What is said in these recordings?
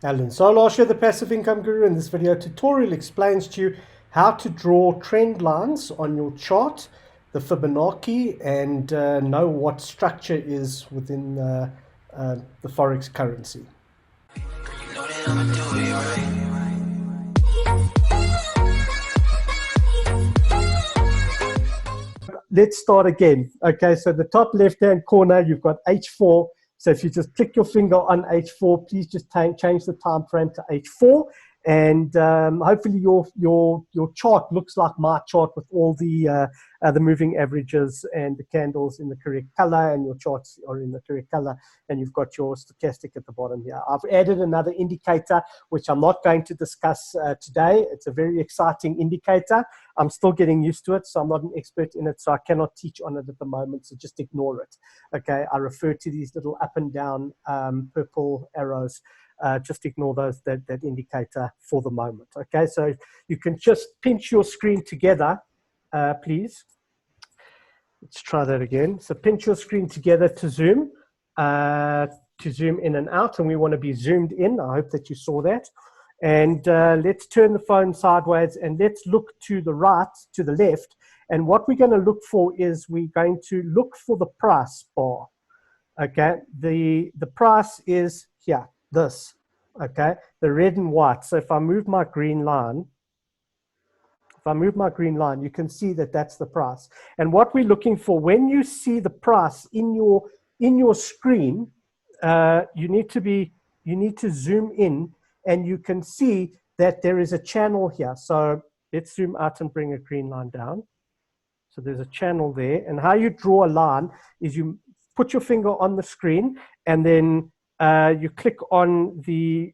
Alan Solarsh here, the Passive Income Guru. In this video tutorial explains to you how to draw trend lines on your chart, the Fibonacci, and know what structure is within the Forex currency. Let's start again. Okay, so the top left-hand corner, you've got H4. So if you just click your finger on H4, please just change the time frame to H4, and hopefully your chart looks like my chart with all the moving averages and the candles in the correct color, and your charts are in the correct color, and you've got your stochastic at the bottom here. I've added another indicator, which I'm not going to discuss today. It's a very exciting indicator. I'm still getting used to it, so I'm not an expert in it, so I cannot teach on it at the moment, so just ignore it. Okay, I refer to these little up and down purple arrows. Just ignore that indicator for the moment. Okay, so you can just pinch your screen together, please. Let's try that again. So pinch your screen together to zoom in and out, and we want to be zoomed in. I hope that you saw that. And let's turn the phone sideways and let's look to the right, to the left. And what we're going to look for is we're going to look for the price bar. Okay, the price is here, this. Okay, the red and white. So if I move my green line, you can see that that's the price. And what we're looking for, when you see the price in your screen, you need to zoom in, and you can see that there is a channel here. So let's zoom out and bring a green line down. So there's a channel there. And how you draw a line is you put your finger on the screen, and then you click on the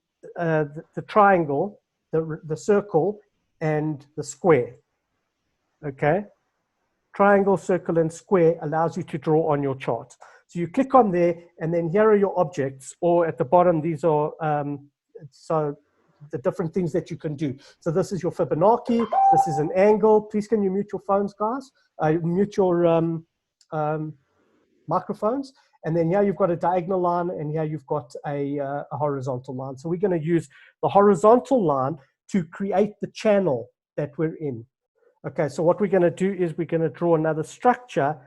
triangle, the circle, and the square. Okay? Triangle, circle, and square allows you to draw on your chart. So you click on there, and then here are your objects, or at the bottom, these are so the different things that you can do. So this is your Fibonacci, this is an angle. Please can you mute your phones, guys? Mute your microphones. And then here you've got a diagonal line, and here you've got a horizontal line. So we're going to use the horizontal line to create the channel that we're in. Okay, so what we're going to do is we're going to draw another structure,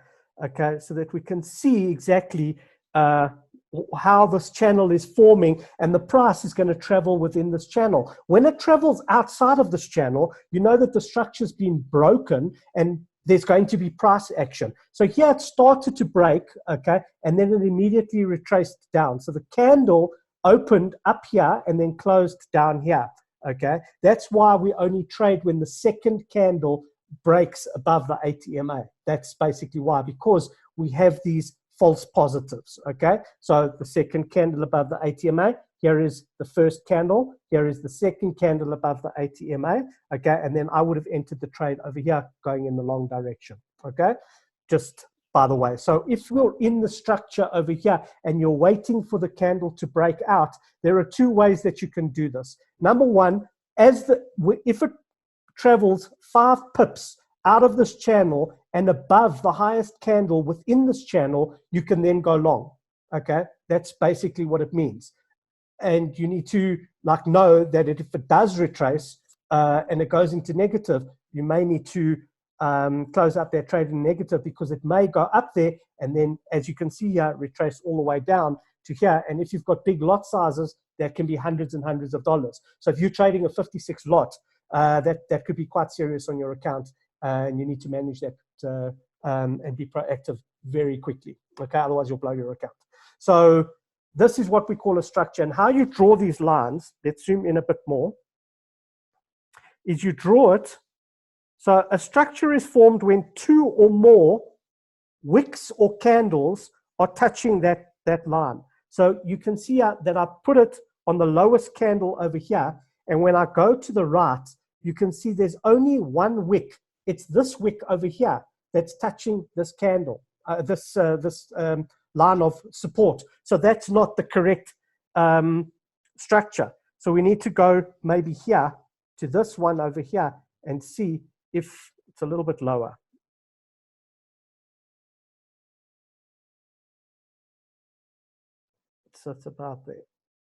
okay, so that we can see exactly how this channel is forming, and the price is going to travel within this channel. When it travels outside of this channel, you know that the structure's been broken, and there's going to be price action. So here it started to break, okay, and then it immediately retraced down. So the candle opened up here and then closed down here. Okay, that's why we only trade when the second candle breaks above the ATMA. That's basically why, because we have these false positives. Okay, so the second candle above the ATMA, here is the first candle, here is the second candle above the ATMA. Okay, and then I would have entered the trade over here going in the long direction. Okay, just by the way. So if we're in the structure over here and you're waiting for the candle to break out, there are two ways that you can do this. Number one, if it travels 5 pips out of this channel and above the highest candle within this channel, you can then go long. Okay, that's basically what it means. And you need to know that if it does retrace and it goes into negative, you may need to close up that trade in negative, because it may go up there and then, as you can see here, retrace all the way down to here. And if you've got big lot sizes, that can be hundreds and hundreds of dollars. So if you're trading a 56 lot, that could be quite serious on your account, and you need to manage that and be proactive very quickly. Okay, otherwise you'll blow your account. So this is what we call a structure. And how you draw these lines, let's zoom in a bit more, is you draw it. So a structure is formed when 2 or more wicks or candles are touching that line. So you can see that I put it on the lowest candle over here, and when I go to the right, you can see there's only one wick. It's this wick over here that's touching this candle, this line of support. So that's not the correct structure. So we need to go maybe here to this one over here and see if it's a little bit lower. So it's about there.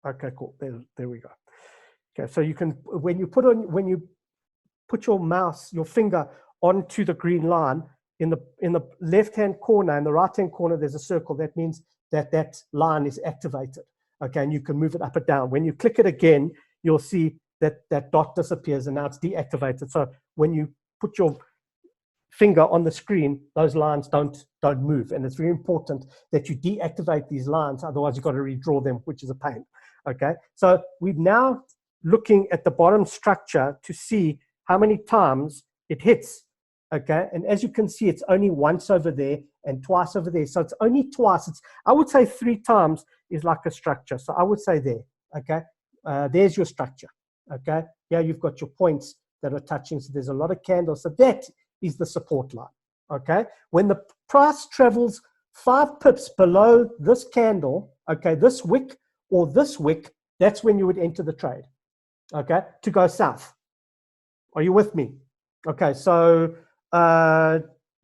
Okay, cool. There we go. Okay, so you can, when you put your mouse, your finger onto the green line, in the left-hand corner and the right-hand corner, there's a circle. That means that line is activated. Okay, and you can move it up and down. When you click it again, you'll see that dot disappears and now it's deactivated. So when you put your finger on the screen, those lines don't move. And it's very important that you deactivate these lines, otherwise you've got to redraw them, which is a pain. Okay, so we're now looking at the bottom structure to see how many times it hits. Okay, and as you can see, it's only once over there and twice over there. So it's only twice. I would say 3 times is like a structure. So I would say there. Okay, there's your structure. Okay, yeah, you've got your points that are touching. So there's a lot of candles. So that is the support line. Okay, when the price travels 5 pips below this candle, okay, this wick or this wick, that's when you would enter the trade. Okay, to go south. Are you with me? Okay, so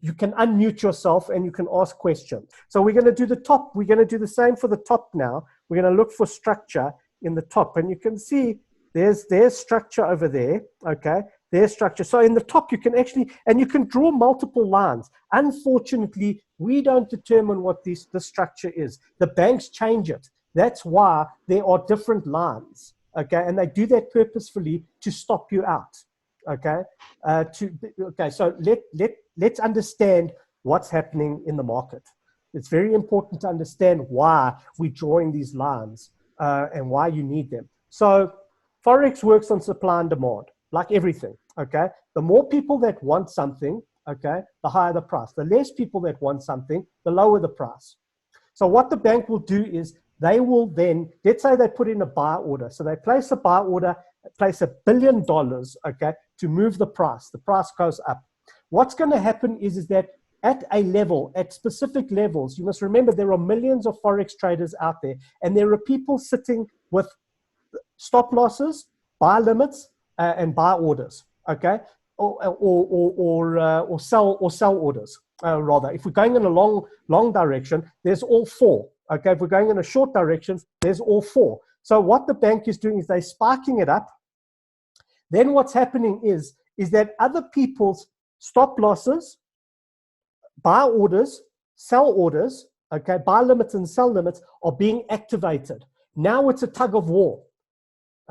you can unmute yourself and you can ask questions. So we're going to do the top. We're going to do the same for the top now. We're going to look for structure in the top. And you can see there's structure over there. Okay, there's structure. So in the top, you can actually, and you can draw multiple lines. Unfortunately, we don't determine what this structure is. The banks change it. That's why there are different lines. Okay, and they do that purposefully to stop you out. Okay, so let's understand what's happening in the market. It's very important to understand why we're drawing these lines and why you need them. So Forex works on supply and demand, like everything. Okay, the more people that want something, okay, the higher the price. The less people that want something, the lower the price. So what the bank will do is they will then, let's say they put in a buy order. So they place a buy order, place $1 billion, okay, to move the price. The price goes up. What's going to happen is that at a level, at specific levels, you must remember there are millions of Forex traders out there, and there are people sitting with stop losses, buy limits, and buy orders, okay, or sell orders. Rather, if we're going in a long direction, there's all 4. Okay, if we're going in a short direction, there's all 4. So what the bank is doing is they're sparking it up. Then what's happening is that other people's stop losses, buy orders, sell orders, okay, buy limits and sell limits are being activated. Now it's a tug of war,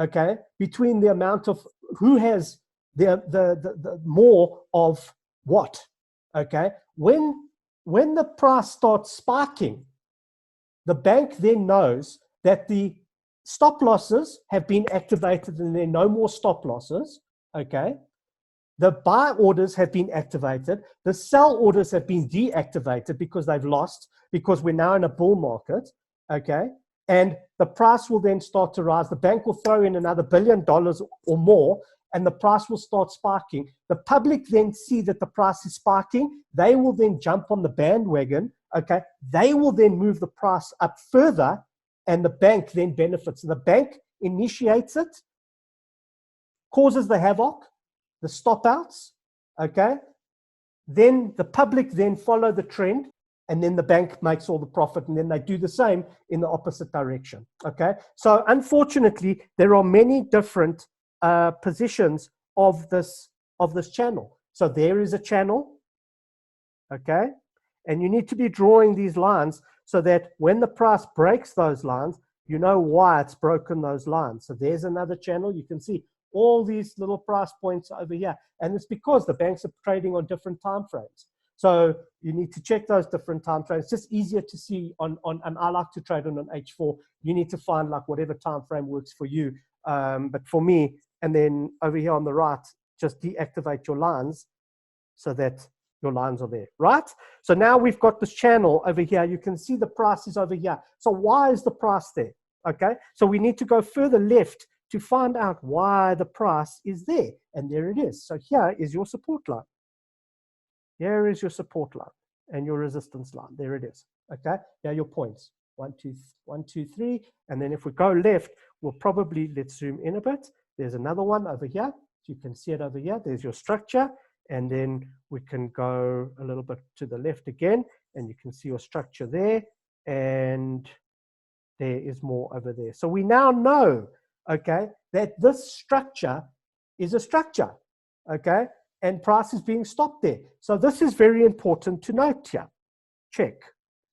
okay, between the amount of who has the more of what, okay. When the price starts sparking, the bank then knows that the stop losses have been activated and there are no more stop losses, okay? The buy orders have been activated. The sell orders have been deactivated because they've lost, because we're now in a bull market, okay? And the price will then start to rise. The bank will throw in another $1 billion or more, and the price will start sparking. The public then see that the price is sparking. They will then jump on the bandwagon, okay? They will then move the price up further, and the bank then benefits. And the bank initiates it, causes the havoc, the stop outs, okay? Then the public then follow the trend, and then the bank makes all the profit, and then they do the same in the opposite direction, okay? So unfortunately, there are many different positions of this channel. So there is a channel, okay? And you need to be drawing these lines so that when the price breaks those lines, you know why it's broken those lines. So there's another channel. You can see all these little price points over here. And it's because the banks are trading on different time frames. So you need to check those different time frames. It's just easier to see and I like to trade on an H4. You need to find like whatever time frame works for you. But for me, and then over here on the right, just deactivate your lines so that your lines are there, right? So now we've got this channel over here. You can see the price is over here. So why is the price there? Okay, so we need to go further left to find out why the price is there. And there it is. So here is your support line. Here is your support line and your resistance line. There it is. Okay, here are your points. 1, 2, 3. And then if we go left, we'll probably, let's zoom in a bit. There's another one over here. So you can see it over here. There's your structure. And then we can go a little bit to the left again, and you can see your structure there. And there is more over there. So we now know, okay, that this structure is a structure, okay, and price is being stopped there. So this is very important to note here. Check.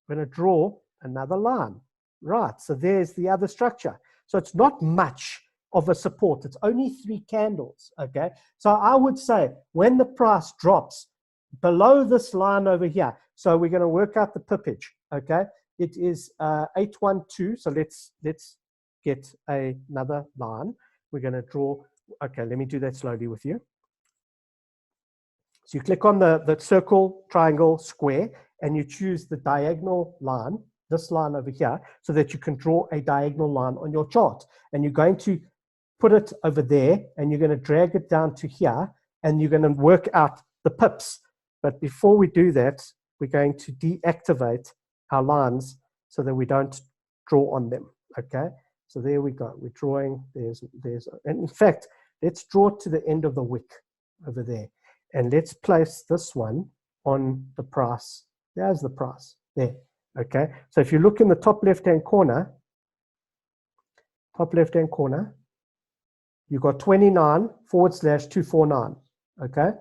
I'm going to draw another line. Right, so there's the other structure. So it's not much of a support. It's only 3 candles, okay? So I would say when the price drops below this line over here, so we're going to work out the pippage, okay? It is 812, so let's get another line. We're going to draw, okay, let me do that slowly with you. So you click on the circle, triangle, square, and you choose the diagonal line, this line over here, so that you can draw a diagonal line on your chart. And you're going to put it over there, and you're going to drag it down to here, and you're going to work out the pips. But before we do that, we're going to deactivate our lines so that we don't draw on them, okay? So there we go. We're drawing, and in fact, let's draw to the end of the wick over there. And let's place this one on the price. There's the price, there, okay? So if you look in the top left-hand corner, you've got 29/249, okay?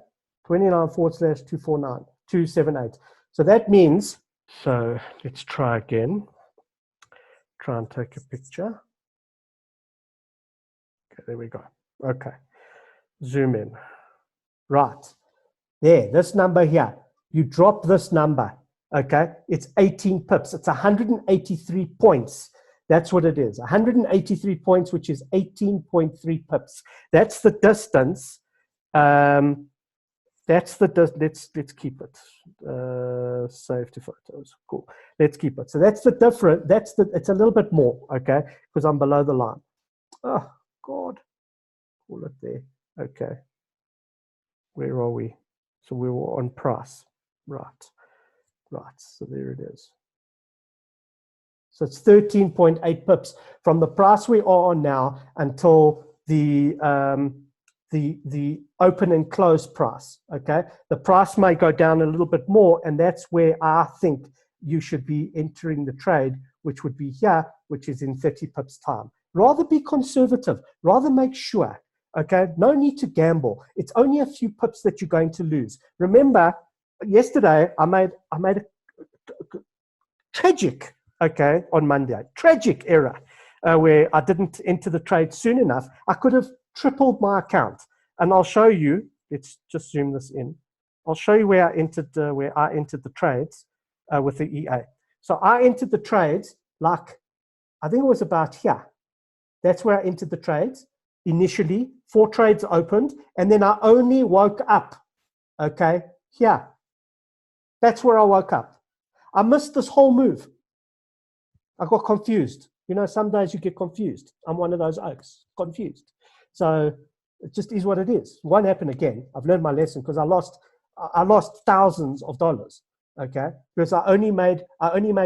29/249, 278. So that means, so let's try again. Try and take a picture. Okay, there we go. Okay, zoom in. Right, there, this number here, you drop this number, okay? It's 18 pips. It's 183 points. That's what it is, 183 points, which is 18.3 pips. That's the distance. That's the let's keep it. Save to photos. Cool. Let's keep it. So that's the difference. It's a little bit more, okay? Because I'm below the line. Oh God. Call it there. Okay. Where are we? So we were on price. Right. Right. So there it is. So it's 13.8 pips from the price we are on now until the open and close price, okay? The price may go down a little bit more, and that's where I think you should be entering the trade, which would be here, which is in 30 pips time. Rather be conservative, rather make sure, okay? No need to gamble. It's only a few pips that you're going to lose. Remember, yesterday I made a tragic, okay, on Monday, tragic error where I didn't enter the trade soon enough. I could have tripled my account, and I'll show you. Let's just zoom this in. I'll show you where I entered the trades with the EA. So I entered the trades like, I think it was about here. That's where I entered the trades initially. 4 trades opened, and then I only woke up, okay, here. That's where I woke up. I missed this whole move. I got confused. You know, some days you get confused. I'm one of those oaks, confused. So it just is what it is. It won't happen again. I've learned my lesson because I lost thousands of dollars, okay? Because I only made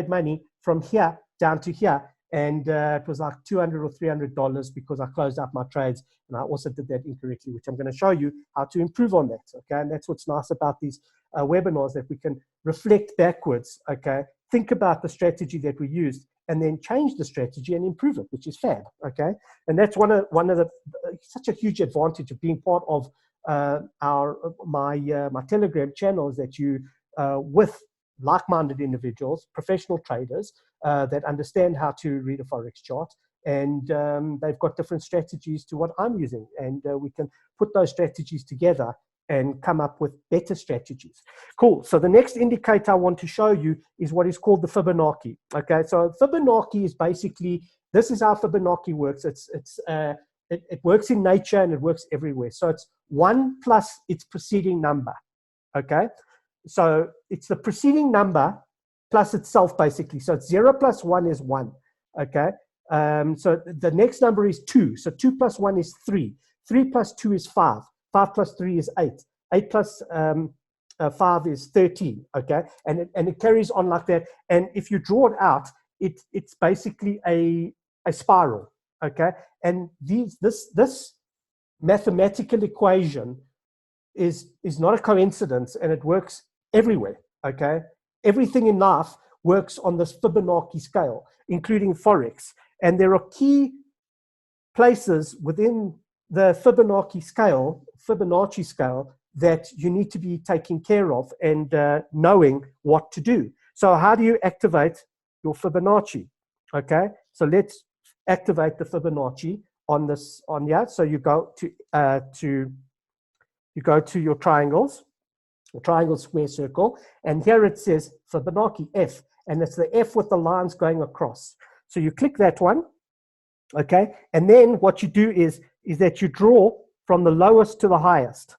money from here down to here, and it was like $200 or $300 because I closed out my trades, and I also did that incorrectly, which I'm going to show you how to improve on that, okay? And that's what's nice about these webinars, that we can reflect backwards, okay? Think about the strategy that we used, and then change the strategy and improve it, which is fab, okay? And that's one of the such a huge advantage of being part of my Telegram channel, is that you with like-minded individuals, professional traders that understand how to read a Forex chart, and they've got different strategies to what I'm using, and we can put those strategies together and come up with better strategies. Cool. So the next indicator I want to show you is what is called the Fibonacci. Okay. So Fibonacci is basically, this is how Fibonacci works. It works in nature and it works everywhere. So it's 1 plus its preceding number. Okay. So it's the preceding number plus itself basically. So it's 0 plus 1 is 1. Okay. So the next number is 2. So 2 plus 1 is 3. 3 plus 2 is 5. 5 plus 3 is 8. 8 plus 5 is 13, okay? And it carries on like that. And if you draw it out, it's basically a spiral, okay? And this mathematical equation is not a coincidence, and it works everywhere, okay? Everything in life works on this Fibonacci scale, including Forex. And there are key places within the Fibonacci scale that you need to be taking care of and knowing what to do. So how do you activate your Fibonacci? Okay, so let's activate the Fibonacci on this, on here. So you go to your triangles, the triangle, square, circle, and here it says Fibonacci F, and it's the F with the lines going across. So you click that one, okay, and then what you do is that you draw from the lowest to the highest,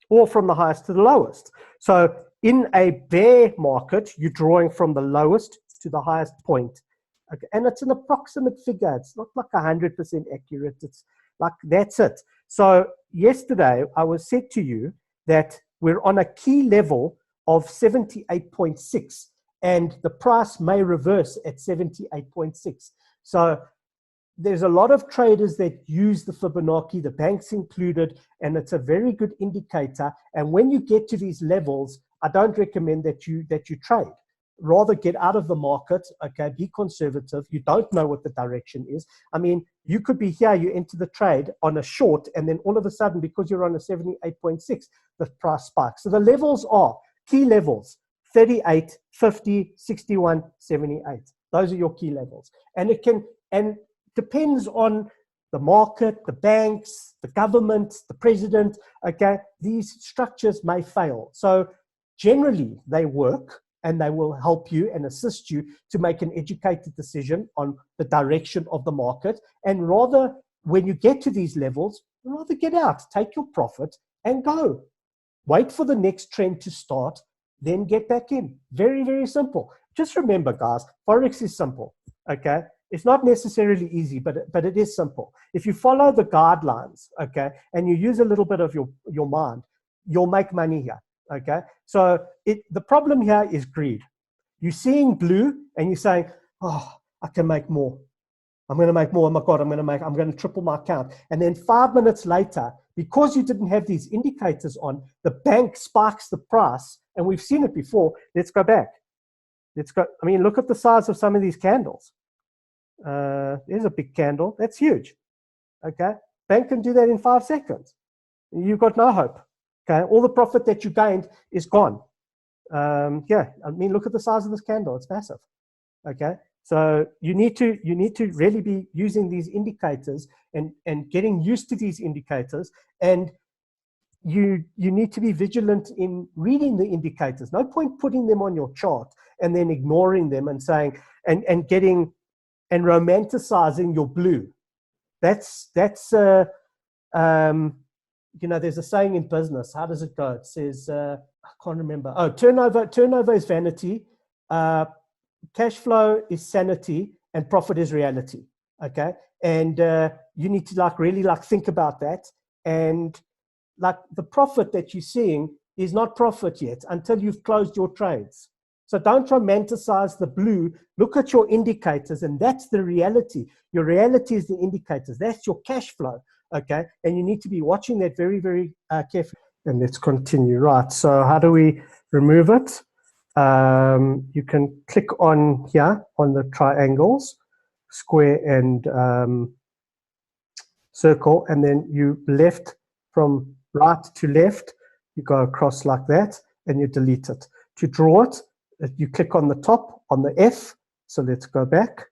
or from the highest to the lowest. So in a bear market, you're drawing from the lowest to the highest point. Okay, and it's an approximate figure. It's not like 100% accurate. It's like, that's it. So yesterday, I was said to you that we're on a key level of 78.6, and the price may reverse at 78.6. So there's a lot of traders that use the Fibonacci, the banks included, and it's a very good indicator. And when you get to these levels, I don't recommend that you trade. Rather get out of the market, okay, be conservative. You don't know what the direction is. I mean, you could be here, you enter the trade on a short, and then all of a sudden, because you're on a 78.6, the price spikes. So the levels are, key levels, 38, 50, 61, 78. Those are your key levels. And it can, and depends on the market, the banks, the government, the president, okay? These structures may fail. So generally, they work, and they will help you and assist you to make an educated decision on the direction of the market. And rather, when you get to these levels, rather get out, take your profit and go. Wait for the next trend to start, then get back in. Very, very simple. Just remember, guys, Forex is simple, okay? It's not necessarily easy, but it is simple. If you follow the guidelines, okay, and you use a little bit of your mind, you'll make money here. Okay, so the problem here is greed. You're seeing blue and you're saying, oh, I can make more. I'm going to make more. Oh my God, I'm going to triple my account. And then 5 minutes later, because you didn't have these indicators on, the bank spikes the price. And we've seen it before. Let's go back. Let's go. I mean, look at the size of some of these candles. There's a big candle. That's huge. Okay, bank can do that in 5 seconds. You've got no hope. Okay, all the profit that you gained is gone. Yeah, I mean, look at the size of this candle; it's massive. Okay, so you need to really be using these indicators and getting used to these indicators, and you need to be vigilant in reading the indicators. No point putting them on your chart and then ignoring them and saying and getting and romanticizing your blue. That's you know, there's a saying in business. How does it go? It says, I can't remember. Oh, turnover is vanity, cash flow is sanity, and profit is reality. Okay, and you need to really think about that. And like the profit that you're seeing is not profit yet until you've closed your trades. So don't romanticize the blue. Look at your indicators, and that's the reality. Your reality is the indicators. That's your cash flow. Okay, and you need to be watching that very, very carefully. And let's continue. Right, so how do we remove it? You can click on here on the triangles, square and circle, and then you left from right to left, you go across like that, and you delete it. To draw it, you click on the top, on the F. So let's go back.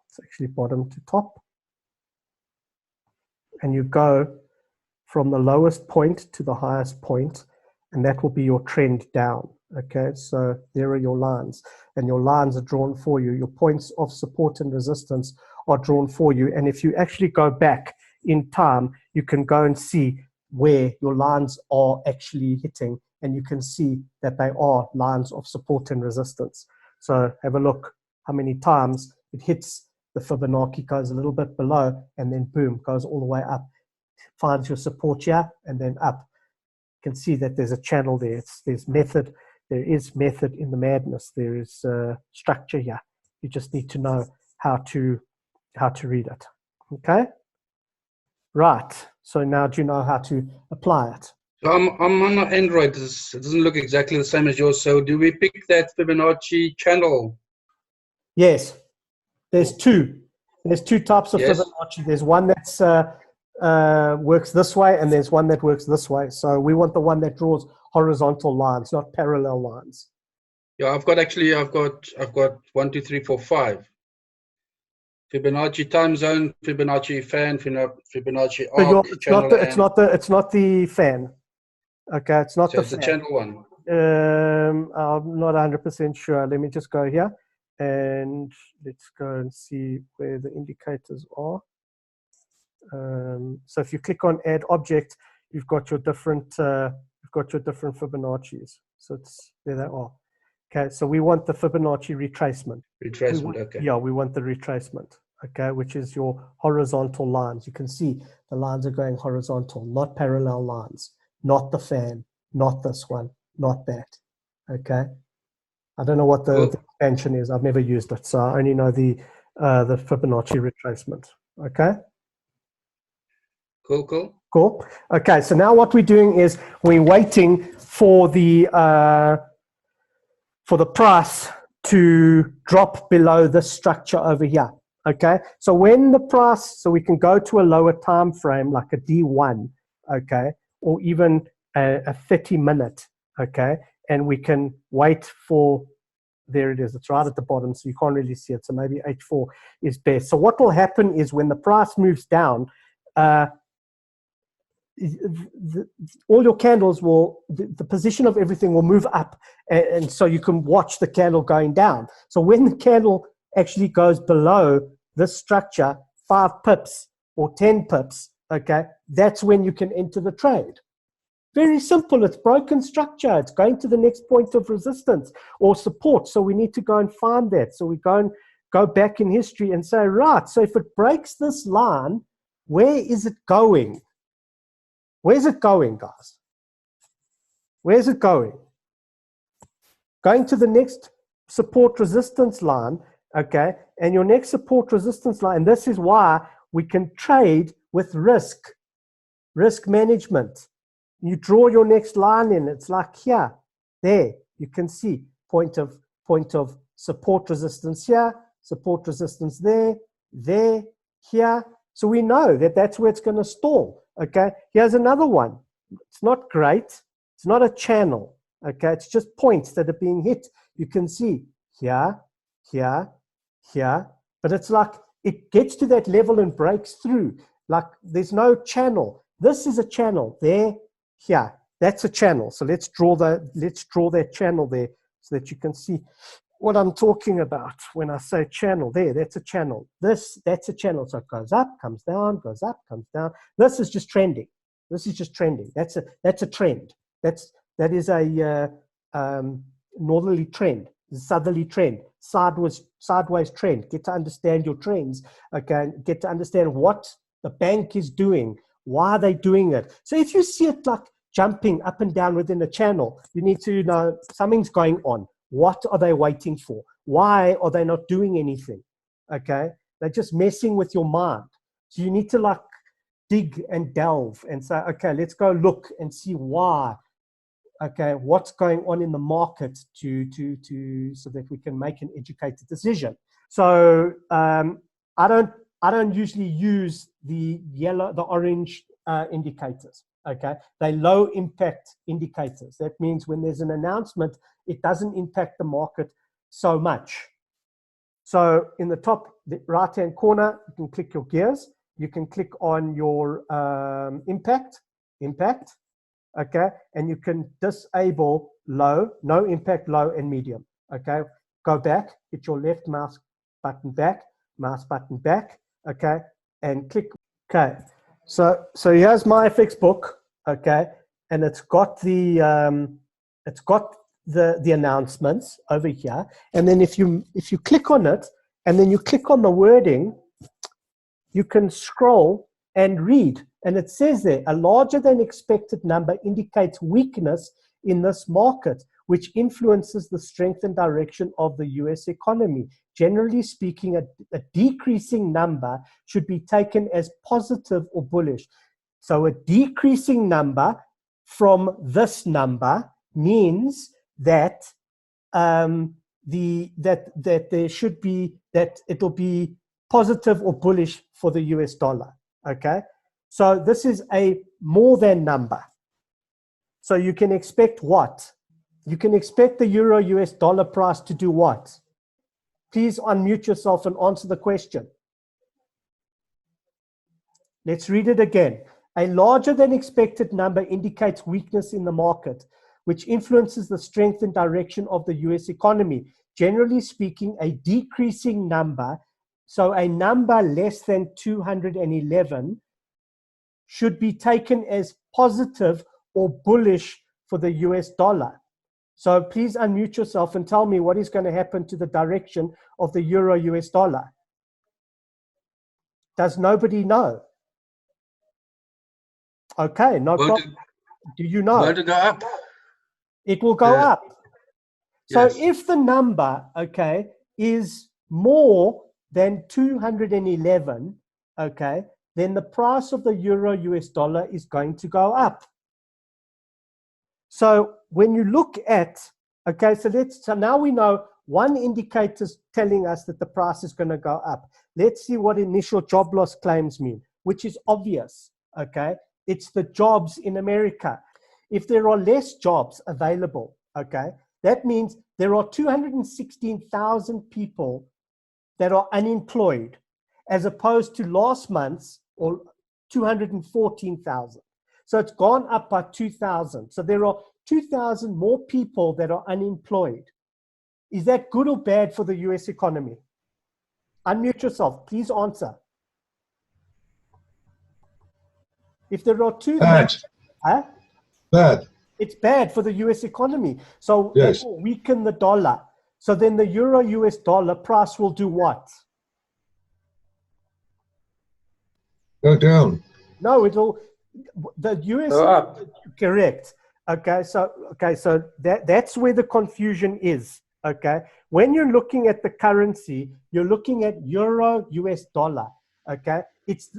It's actually bottom to top. And you go from the lowest point to the highest point, and that will be your trend down. Okay, so there are your lines, and your lines are drawn for you. Your points of support and resistance are drawn for you. And if you actually go back in time, you can go and see where your lines are actually hitting, and you can see that they are lines of support and resistance. So have a look how many times it hits the Fibonacci, goes a little bit below, and then boom, goes all the way up, finds your support here, and then up. You can see that there's a channel there. There's method. There is method in the madness. There is structure here. You just need to know how to read it. Okay? Right. So now do you know how to apply it? I'm on an Android. It doesn't look exactly the same as yours. So do we pick that Fibonacci channel? Yes, there's two. There's two types of Yes. Fibonacci. There's one that's works this way, and there's one that works this way. So we want the one that draws horizontal lines, not parallel lines. Yeah, I've got 1, 2, 3, 4, 5. Fibonacci time zone, Fibonacci fan, Fibonacci arc, channel, it's not the fan. Okay, it's not so the it's the fan. channel one. I'm not 100% sure. Let me just go here and let's go and see where the indicators are. So if you click on add object, you've got your different Fibonacci's. So it's there they are. Okay, so we want the Fibonacci retracement. Okay. Yeah, we want the retracement. Okay, which is your horizontal lines. You can see the lines are going horizontal, not parallel lines, not the fan, not this one, not that. Okay, I don't know what the expansion is. I've never used it, so I only know the Fibonacci retracement. Okay. Cool. Okay, so now what we're doing is we're waiting for the price to drop below this structure over here. Okay, so when the price, so we can go to a lower time frame like a D1, okay, or even a 30-minute, okay, and we can wait for, there it is, it's right at the bottom, so you can't really see it, so maybe H4 is best. So what will happen is when the price moves down, all your candles will, the position of everything will move up, and so you can watch the candle going down. So when the candle actually goes below this structure, 5 pips or 10 pips, okay, that's when you can enter the trade. Very simple. It's broken structure. It's going to the next point of resistance or support. So we need to go and find that. So we go back in history and say, right, so if it breaks this line, where is it going? Where's it going, guys? Where's it going? Going to the next support resistance line, okay? And your next support resistance line, and this is why we can trade with risk management. You draw your next line in, it's like here, there, you can see point of support resistance here, support resistance there, here. So we know that that's where it's going to stall. Okay, here's another one. It's not great. It's not a channel. Okay, it's just points that are being hit. You can see here, here, here, but it's like it gets to that level and breaks through. Like there's no channel. This is a channel there, here. That's a channel. So let's draw that channel there so that you can see what I'm talking about when I say channel. There, that's a channel. That's a channel. So it goes up, comes down, goes up, comes down. This is just trending. This is just trending. That's a trend. That is a northerly trend, southerly trend, sideways trend. Get to understand your trends. Okay, get to understand what the bank is doing. Why are they doing it? So if you see it like jumping up and down within a channel, you need to know something's going on. What are they waiting for? Why are they not doing anything? Okay, they're just messing with your mind. So you need to like dig and delve and say, okay, let's go look and see why. Okay, what's going on in the market to so that we can make an educated decision. So I don't usually use the orange indicators. Okay, they're low impact indicators. That means when there's an announcement, it doesn't impact the market so much. So in the top right-hand corner, you can click your gears. You can click on your impact, okay? And you can disable low, no impact, low, and medium, okay? Go back, hit your left mouse button back, okay? And click, okay. So here's my FX book, okay? And it's got the announcements over here, and then if you click on it and then you click on the wording, you can scroll and read, and it says there, a larger than expected number indicates weakness in this market, which influences the strength and direction of the US economy. Generally speaking, a decreasing number should be taken as positive or bullish. So a decreasing number from this number means that that there should be, that it'll be positive or bullish for the US dollar. Okay, so this is a more than number. So you can expect what? You can expect the euro US dollar price to do what? Please unmute yourself and answer the question. Let's read it again. A larger than expected number indicates weakness in the market, which influences the strength and direction of the US economy. Generally speaking, a decreasing number, so a number less than 211, should be taken as positive or bullish for the US dollar. So please unmute yourself and tell me what is going to happen to the direction of the euro US dollar. Does nobody know? Okay, no problem. Do you know? Going to go up. It will go up. So Yes. if the number, okay, is more than 211, okay, then the price of the euro US dollar is going to go up. So when you look at, okay, so now we know one indicator is telling us that the price is going to go up. Let's see what initial job loss claims mean, which is obvious, okay? It's the jobs in America. If there are less jobs available, okay, that means there are 216,000 people that are unemployed, as opposed to last month's or 214,000. So it's gone up by 2,000. So there are 2,000 more people that are unemployed. Is that good or bad for the US economy? Unmute yourself. Please answer. If there are Bad. Huh? Bad. It's bad for the US economy. So Yes. it will weaken the dollar. So then the euro US dollar price will do what? Go down. No, it'll, the US, Go up. correct. Okay, so that's where the confusion is. Okay, when you're looking at the currency, you're looking at euro US dollar. Okay,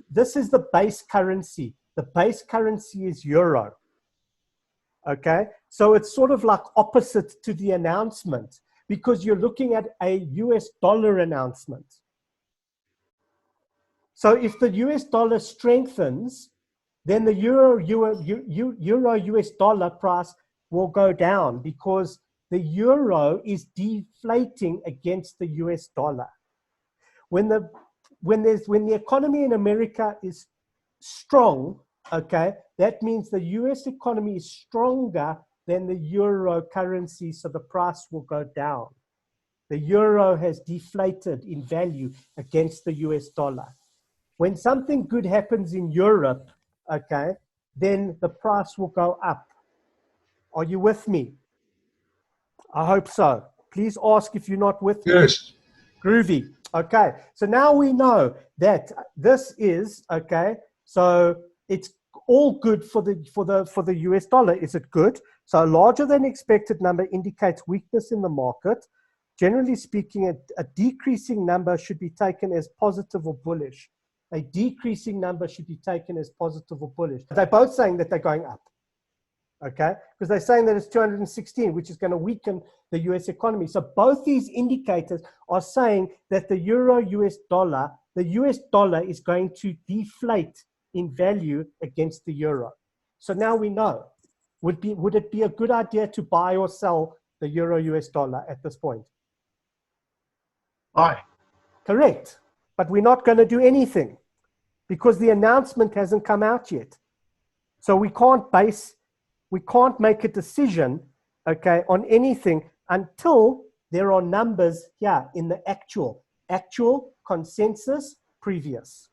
this is the base currency. The base currency is euro. Okay, so it's sort of like opposite to the announcement, because you're looking at a US dollar announcement. So if the US dollar strengthens, then the euro US dollar price will go down, because the euro is deflating against the US dollar. When the economy in America is strong, okay, that means the US economy is stronger than the euro currency, so the price will go down. The euro has deflated in value against the US dollar. When something good happens in Europe, okay, then the price will go up. Are you with me? I hope so. Please ask if you're not with me. Yes. Groovy. Okay, so now we know that this is, okay, so it's all good for the US dollar. Is it good? So a larger than expected number indicates weakness in the market. Generally speaking, a decreasing number should be taken as positive or bullish. A decreasing number should be taken as positive or bullish. They're both saying that they're going up, okay? Because they're saying that it's 216, which is going to weaken the US economy. So both these indicators are saying that the euro US dollar, the US dollar is going to deflate in value against the euro. So now we know. Would it be a good idea to buy or sell the euro US dollar at this point? Aye. Correct. But we're not going to do anything because the announcement hasn't come out yet. So we can't make a decision, okay, on anything until there are numbers here in the actual consensus previous.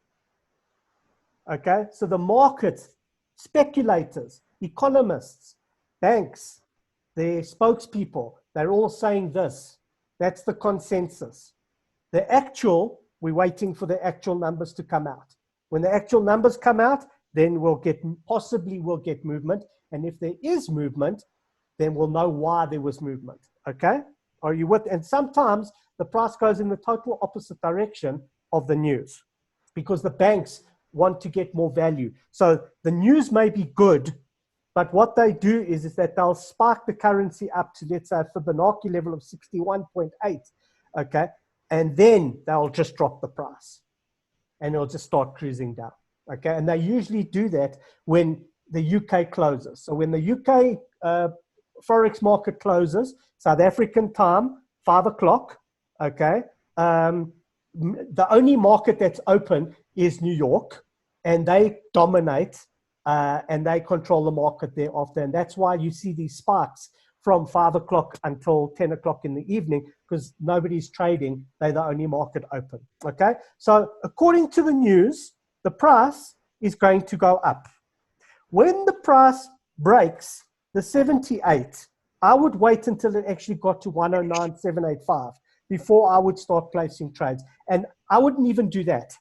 Okay, so the market, speculators, economists, banks, their spokespeople, they're all saying this. That's the consensus. The actual, we're waiting for the actual numbers to come out. When the actual numbers come out, then possibly we'll get movement. And if there is movement, then we'll know why there was movement. Okay? Are you with? And sometimes the price goes in the total opposite direction of the news because the banks want to get more value. So the news may be good, But what they do is that they'll spike the currency up to, let's say, a Fibonacci level of 61.8, okay? And then they'll just drop the price and it'll just start cruising down, okay? And they usually do that when the UK closes. So when the UK Forex market closes, South African time, 5 o'clock, okay? The only market that's open is New York, and they dominate and they control the market thereafter. And that's why you see these spikes from 5 o'clock until 10 o'clock in the evening, because nobody's trading. They're the only market open, okay? So according to the news, the price is going to go up. When the price breaks the 78, I would wait until it actually got to 109,785 before I would start placing trades. And I wouldn't even do that,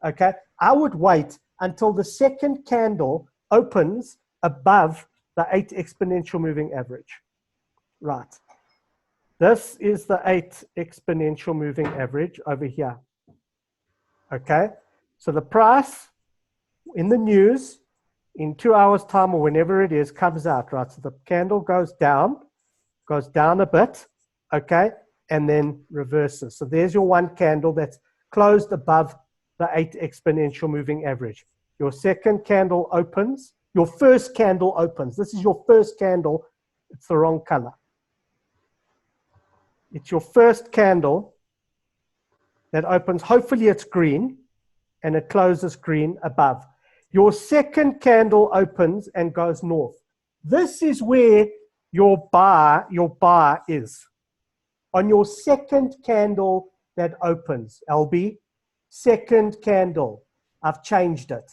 okay? I would wait until the second candle opens above the 8 exponential moving average. Right. This is the 8 exponential moving average over here. Okay? So the price in the news in 2 hours time or whenever it is comes out, right? So the candle goes down a bit, okay? And then reverses. So there's your one candle that's closed above the 8 exponential moving average. Your second candle opens. Your first candle opens. This is your first candle. It's the wrong color. It's your first candle that opens. Hopefully it's green, and it closes green above. Your second candle opens and goes north. This is where your buy is. On your second candle that opens, LB, second candle. I've changed it.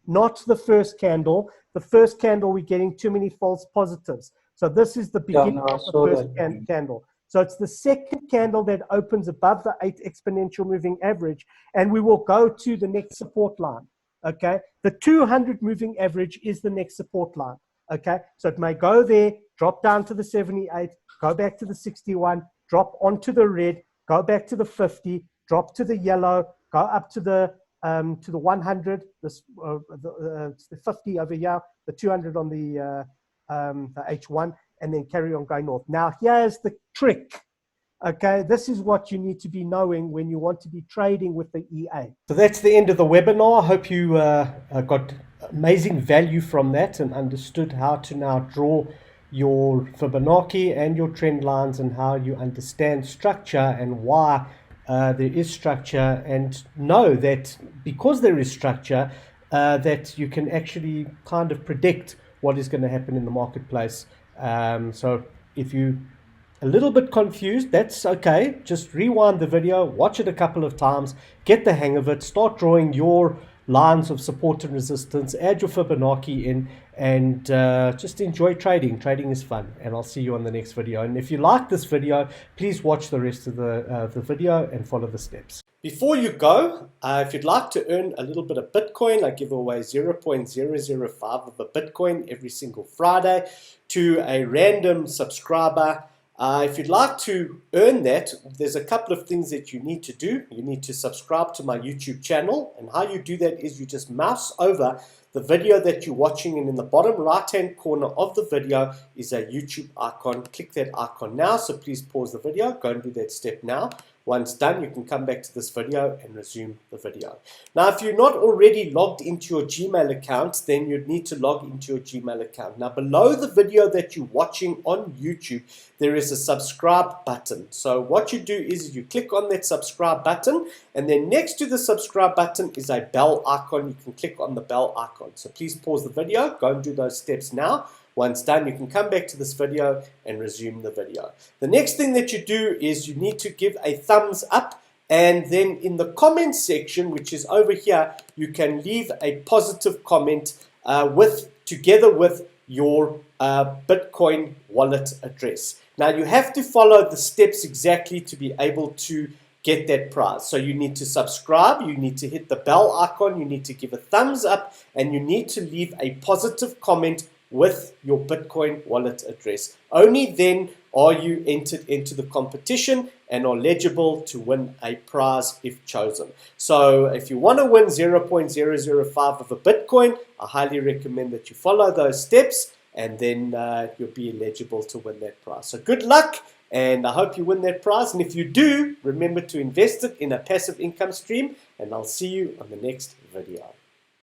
Not the first candle. The first candle, we're getting too many false positives. So this is the beginning of the first candle. So it's the second candle that opens above the 8 exponential moving average, and we will go to the next support line, okay? The 200 moving average is the next support line, okay? So it may go there, drop down to the 78, go back to the 61, drop onto the red, go back to the 50, drop to the yellow, go up to the 100, the 50 over here, the 200 on the H1, and then carry on going north. Now, here's the trick, okay? This is what you need to be knowing when you want to be trading with the EA. So that's the end of the webinar. I hope you got amazing value from that and understood how to now draw your Fibonacci and your trend lines and how you understand structure and why there is structure, and know that because there is structure, that you can actually kind of predict what is going to happen in the marketplace. So if you're a little bit confused, that's okay. Just rewind the video, watch it a couple of times, get the hang of it, start drawing your lines of support and resistance, add your Fibonacci in, and just enjoy trading. Trading is fun, and I'll see you on the next video. And if you like this video, please watch the rest of the video and follow the steps. Before you go, if you'd like to earn a little bit of Bitcoin, I give away 0.005 of a Bitcoin every single Friday to a random subscriber. If you'd like to earn that, there's a couple of things that you need to do. You need to subscribe to my YouTube channel, and how you do that is you just mouse over the video that you're watching, and in the bottom right hand corner of the video is a YouTube icon. Click that icon now. So please pause the video, go and do that step now. Once done, you can come back to this video and resume the video. Now, if you're not already logged into your Gmail account, then you'd need to log into your Gmail account. Now, below the video that you're watching on YouTube, there is a subscribe button. So what you do is you click on that subscribe button, and then next to the subscribe button is a bell icon. You can click on the bell icon. So please pause the video, go and do those steps now. Once done, you can come back to this video and resume the video. The next thing that you do is you need to give a thumbs up, and then in the comment section, which is over here, you can leave a positive comment together with your Bitcoin wallet address. Now, you have to follow the steps exactly to be able to get that prize. So you need to subscribe, you need to hit the bell icon, you need to give a thumbs up, and you need to leave a positive comment with your Bitcoin wallet address. Only then are you entered into the competition and are eligible to win a prize if chosen. So if you want to win 0.005 of a Bitcoin, I highly recommend that you follow those steps. and then you'll be eligible to win that prize. So good luck, and I hope you win that prize. And if you do, remember to invest it in a passive income stream, and I'll see you on the next video.